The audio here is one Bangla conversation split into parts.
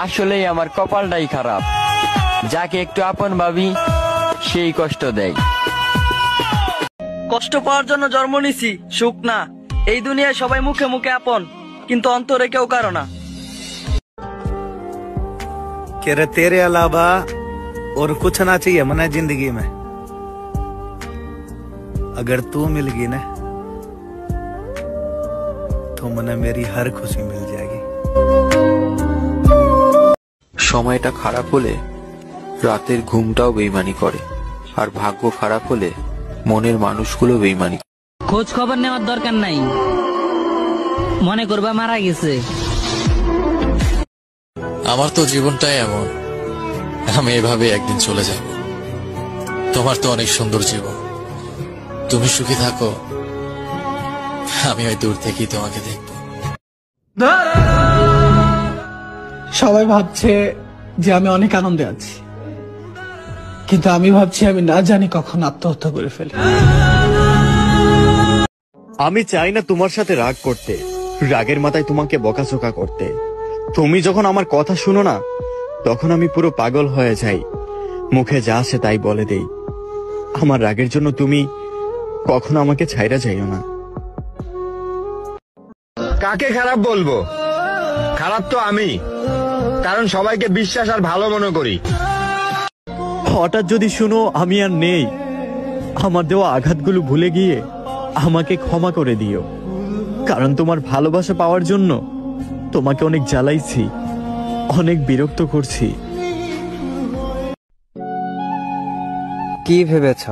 আসলেই আমার কপালটাই খারাপ, যাকে একটু আপন ভাবি সেই কষ্ট দেয়। কষ্ট পাওয়ার জন্য জন্ম নিছি, সুখ না। এই দুনিয়ায় সবাই মুখে মুখে আপন, কিন্তু অন্তরে কেউ কারো না। तेरे अलावा और कुछ ना चाहिए मना जिंदगी में। अगर तू मिल गई ना तो मना मेरी हर खुशी मिल जाएगी। সময়টা খারাপ হলে রাতের ঘুমটাও বেইমানি করে, আর ভাগ্য খারাপ হলে মনের মানুষগুলো বেইমানি। খোঁজ খবর নেওয়ার দরকার নাই, মনে করবা মারা গেছে। আমার তো জীবনটাই এমন, আমি এভাবে একদিন চলে যাব। তোমার তো অনেক সুন্দর জীবন, তুমি সুখী থাকো, আমি ওই দূর থেকেই তোমাকে দেখব। সবাই ভাবছে যে আমি অনেক আনন্দে আছি, কিন্তু আমি ভাবছি আমি না জানি কখন আত্মহত্যা করে ফেলি। আমি চাই না তোমার সাথে রাগ করতে, রাগের মাথায় তোমাকে বকাঝকা করতে। তুমি যখন আমার কথা শুনো না, তখন আমি পুরো পাগল হয়ে যাই, মুখে যা আসে তাই বলে দেই। আমার রাগের জন্য তুমি কখনো আমাকে ছাইরা যাইও না। কাকে খারাপ বলবো? খারাপ তো আমি, কারণ সবাইকে বিশ্বাস আর ভালো মনে করি। হঠাৎ যদি শুনো আমি আর নেই, আমার দেওয়া আঘাতগুলো ভুলে গিয়ে আমাকে ক্ষমা করে দিও, কারণ তোমার ভালোবাসা পাওয়ার জন্য তোমাকে অনেক জ্বালাইছি, অনেক বিরক্ত করছি। কি ভেবেছ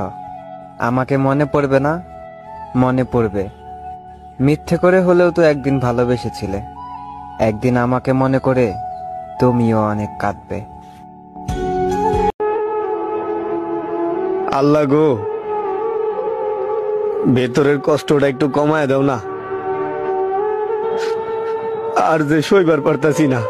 আমাকে মনে পড়বে না? মনে পড়বে। মিথ্যে করে হলেও তো একদিন ভালোবেসেছিলে, একদিন আমাকে মনে করে তুমিও অনেক কাঁদবে। আল্লাহ গো, ভেতরের কষ্টটা একটু কমায় দাও না, আর যে সইবার পারতাছি না।